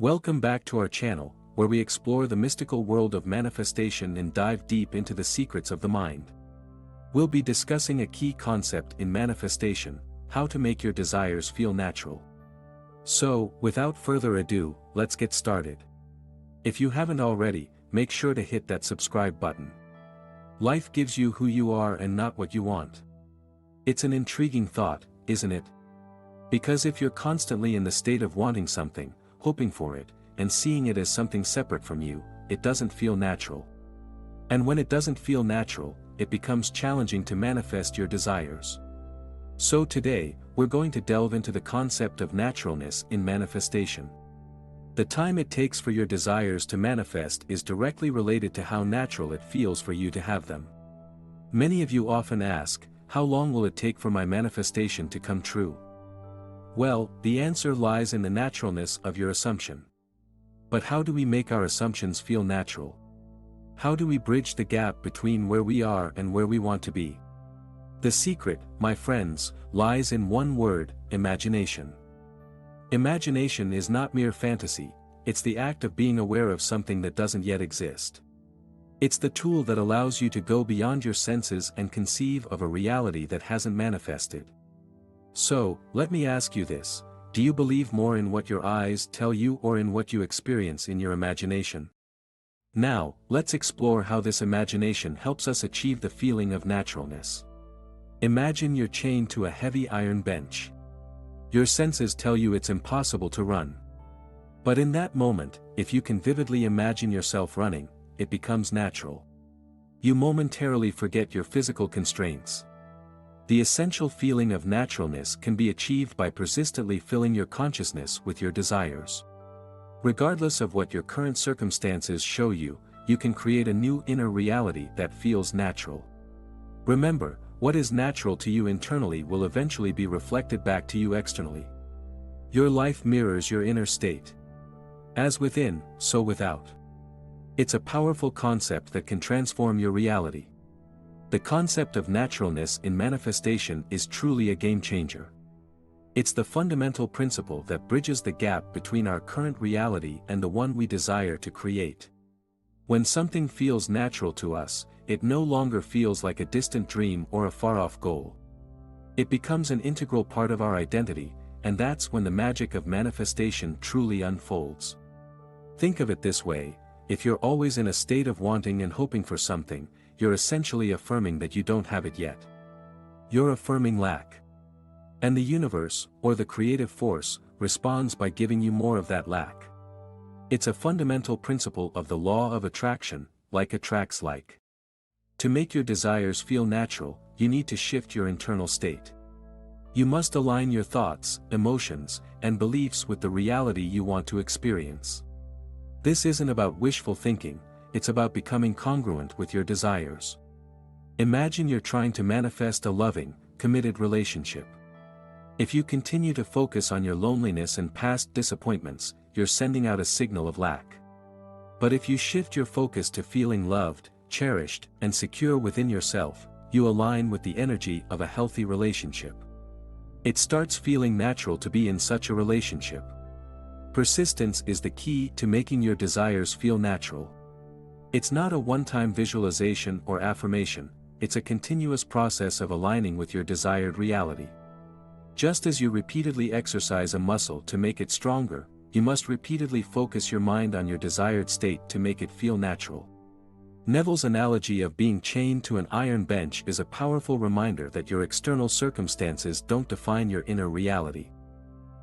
Welcome back to our channel, where we explore the mystical world of manifestation and dive deep into the secrets of the mind. We'll be discussing a key concept in manifestation: how to make your desires feel natural. So, without further ado, let's get started. If you haven't already, make sure to hit that subscribe button. Life gives you who you are and not what you want. It's an intriguing thought, isn't it? Because if you're constantly in the state of wanting something, hoping for it, and seeing it as something separate from you, it doesn't feel natural. And when it doesn't feel natural, it becomes challenging to manifest your desires. So today, we're going to delve into the concept of naturalness in manifestation. The time it takes for your desires to manifest is directly related to how natural it feels for you to have them. Many of you often ask, how long will it take for my manifestation to come true? Well, the answer lies in the naturalness of your assumption. But how do we make our assumptions feel natural? How do we bridge the gap between where we are and where we want to be? The secret, my friends, lies in one word: imagination. Imagination is not mere fantasy, it's the act of being aware of something that doesn't yet exist. It's the tool that allows you to go beyond your senses and conceive of a reality that hasn't manifested. So, let me ask you this: do you believe more in what your eyes tell you or in what you experience in your imagination? Now, let's explore how this imagination helps us achieve the feeling of naturalness. Imagine you're chained to a heavy iron bench. Your senses tell you it's impossible to run. But in that moment, if you can vividly imagine yourself running, it becomes natural. You momentarily forget your physical constraints. The essential feeling of naturalness can be achieved by persistently filling your consciousness with your desires. Regardless of what your current circumstances show you, you can create a new inner reality that feels natural. Remember, what is natural to you internally will eventually be reflected back to you externally. Your life mirrors your inner state. As within, so without. It's a powerful concept that can transform your reality. The concept of naturalness in manifestation is truly a game-changer. It's the fundamental principle that bridges the gap between our current reality and the one we desire to create. When something feels natural to us, it no longer feels like a distant dream or a far-off goal. It becomes an integral part of our identity, and that's when the magic of manifestation truly unfolds. Think of it this way: if you're always in a state of wanting and hoping for something, you're essentially affirming that you don't have it yet. You're affirming lack. And the universe, or the creative force, responds by giving you more of that lack. It's a fundamental principle of the law of attraction: like attracts like. To make your desires feel natural, you need to shift your internal state. You must align your thoughts, emotions, and beliefs with the reality you want to experience. This isn't about wishful thinking, it's about becoming congruent with your desires. Imagine you're trying to manifest a loving, committed relationship. If you continue to focus on your loneliness and past disappointments, you're sending out a signal of lack. But if you shift your focus to feeling loved, cherished, and secure within yourself, you align with the energy of a healthy relationship. It starts feeling natural to be in such a relationship. Persistence is the key to making your desires feel natural. It's not a one-time visualization or affirmation, it's a continuous process of aligning with your desired reality. Just as you repeatedly exercise a muscle to make it stronger, you must repeatedly focus your mind on your desired state to make it feel natural. Neville's analogy of being chained to an iron bench is a powerful reminder that your external circumstances don't define your inner reality.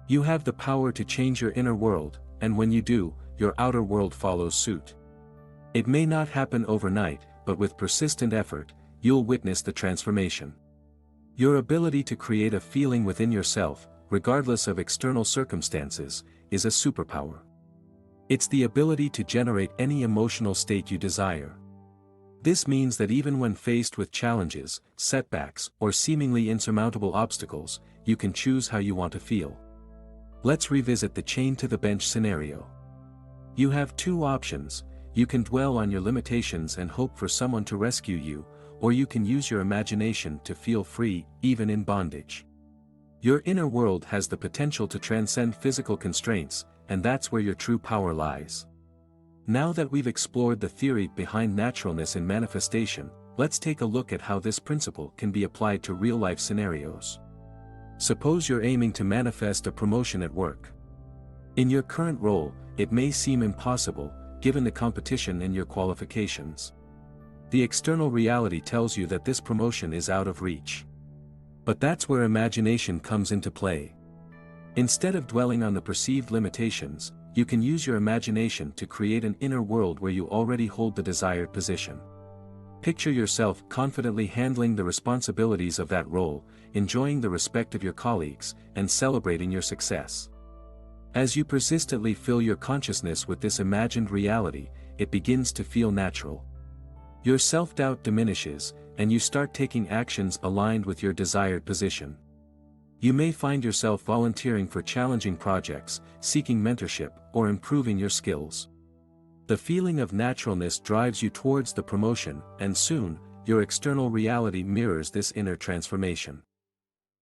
You have the power to change your inner world, and when you do, your outer world follows suit. It may not happen overnight, but with persistent effort, you'll witness the transformation. Your ability to create a feeling within yourself, regardless of external circumstances, is a superpower. It's the ability to generate any emotional state you desire. This means that even when faced with challenges, setbacks, or seemingly insurmountable obstacles, you can choose how you want to feel. Let's revisit the chain to the bench scenario. You have two options: you can dwell on your limitations and hope for someone to rescue you, or you can use your imagination to feel free, even in bondage. Your inner world has the potential to transcend physical constraints, and that's where your true power lies. Now that we've explored the theory behind naturalness in manifestation, let's take a look at how this principle can be applied to real-life scenarios. Suppose you're aiming to manifest a promotion at work. In your current role, it may seem impossible, given the competition and your qualifications. The external reality tells you that this promotion is out of reach. But that's where imagination comes into play. Instead of dwelling on the perceived limitations, you can use your imagination to create an inner world where you already hold the desired position. Picture yourself confidently handling the responsibilities of that role, enjoying the respect of your colleagues, and celebrating your success. As you persistently fill your consciousness with this imagined reality, it begins to feel natural. Your self-doubt diminishes, and you start taking actions aligned with your desired position. You may find yourself volunteering for challenging projects, seeking mentorship, or improving your skills. The feeling of naturalness drives you towards the promotion, and soon, your external reality mirrors this inner transformation.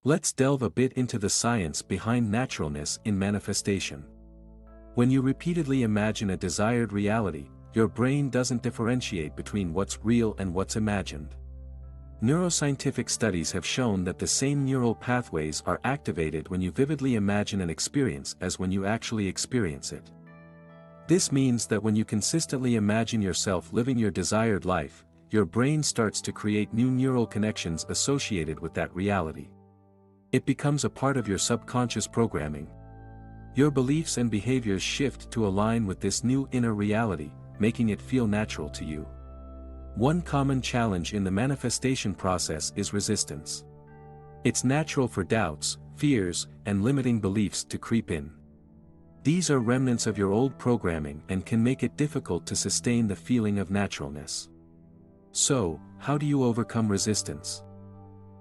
Let's delve a bit into the science behind naturalness in manifestation. When you repeatedly imagine a desired reality, your brain doesn't differentiate between what's real and what's imagined. Neuroscientific studies have shown that the same neural pathways are activated when you vividly imagine an experience as when you actually experience it. This means that when you consistently imagine yourself living your desired life, your brain starts to create new neural connections associated with that reality. It becomes a part of your subconscious programming. Your beliefs and behaviors shift to align with this new inner reality, making it feel natural to you. One common challenge in the manifestation process is resistance. It's natural for doubts, fears, and limiting beliefs to creep in. These are remnants of your old programming and can make it difficult to sustain the feeling of naturalness. So, how do you overcome resistance?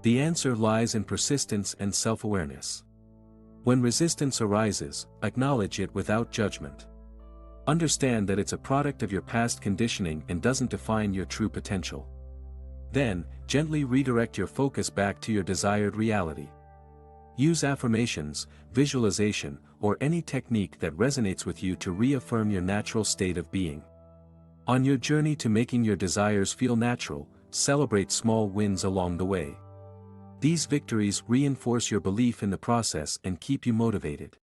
The answer lies in persistence and self-awareness. When resistance arises, acknowledge it without judgment. Understand that it's a product of your past conditioning and doesn't define your true potential. Then, gently redirect your focus back to your desired reality. Use affirmations, visualization, or any technique that resonates with you to reaffirm your natural state of being. On your journey to making your desires feel natural, celebrate small wins along the way. These victories reinforce your belief in the process and keep you motivated.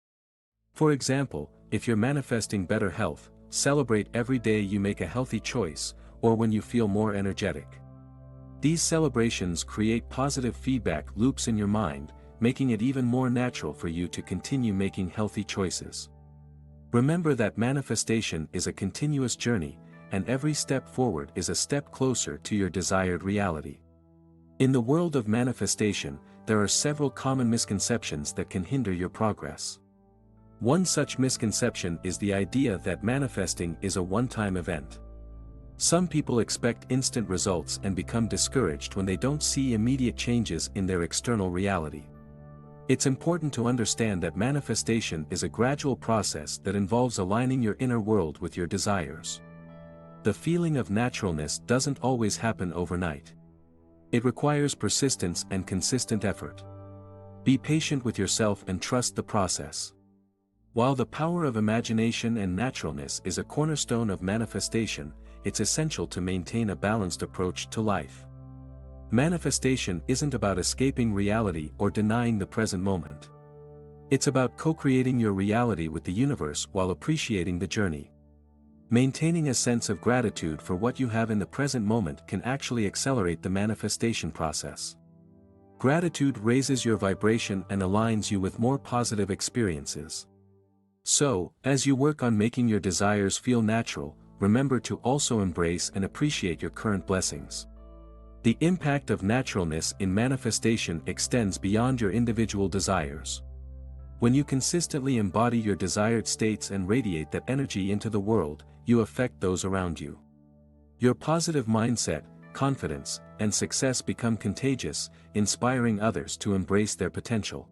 For example, if you're manifesting better health, celebrate every day you make a healthy choice, or when you feel more energetic. These celebrations create positive feedback loops in your mind, making it even more natural for you to continue making healthy choices. Remember that manifestation is a continuous journey, and every step forward is a step closer to your desired reality. In the world of manifestation, there are several common misconceptions that can hinder your progress. One such misconception is the idea that manifesting is a one-time event. Some people expect instant results and become discouraged when they don't see immediate changes in their external reality. It's important to understand that manifestation is a gradual process that involves aligning your inner world with your desires. The feeling of naturalness doesn't always happen overnight. It requires persistence and consistent effort. Be patient with yourself and trust the process. While the power of imagination and naturalness is a cornerstone of manifestation, it's essential to maintain a balanced approach to life. Manifestation isn't about escaping reality or denying the present moment. It's about co-creating your reality with the universe while appreciating the journey. Maintaining a sense of gratitude for what you have in the present moment can actually accelerate the manifestation process. Gratitude raises your vibration and aligns you with more positive experiences. So, as you work on making your desires feel natural, remember to also embrace and appreciate your current blessings. The impact of naturalness in manifestation extends beyond your individual desires. When you consistently embody your desired states and radiate that energy into the world, you affect those around you. Your positive mindset, confidence, and success become contagious, inspiring others to embrace their potential.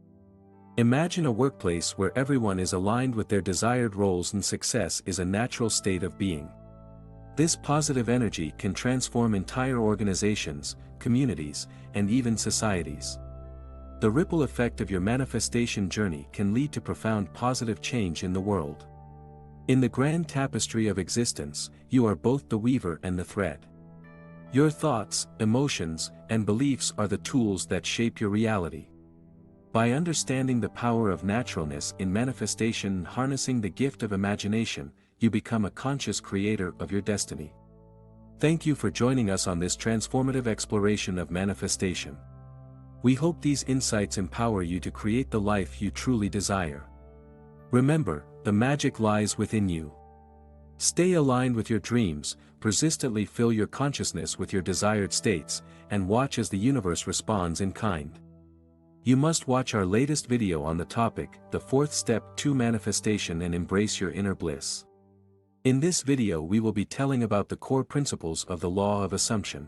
Imagine a workplace where everyone is aligned with their desired roles and success is a natural state of being. This positive energy can transform entire organizations, communities, and even societies. The ripple effect of your manifestation journey can lead to profound positive change in the world. In the grand tapestry of existence, you are both the weaver and the thread. Your thoughts, emotions, and beliefs are the tools that shape your reality. By understanding the power of naturalness in manifestation and harnessing the gift of imagination, you become a conscious creator of your destiny. Thank you for joining us on this transformative exploration of manifestation. We hope these insights empower you to create the life you truly desire. Remember, the magic lies within you. Stay aligned with your dreams, persistently fill your consciousness with your desired states, and watch as the universe responds in kind. You must watch our latest video on the topic, the fourth step to manifestation, and embrace your inner bliss. In this video we will be telling about the core principles of the law of assumption.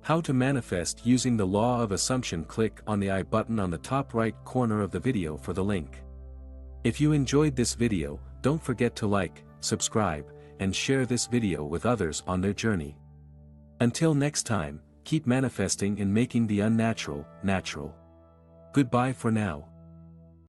How to manifest using the law of assumption. Click on the I button on the top right corner of the video for the link. If you enjoyed this video, don't forget to like, subscribe, and share this video with others on their journey. Until next time, keep manifesting and making the unnatural, natural. Goodbye for now.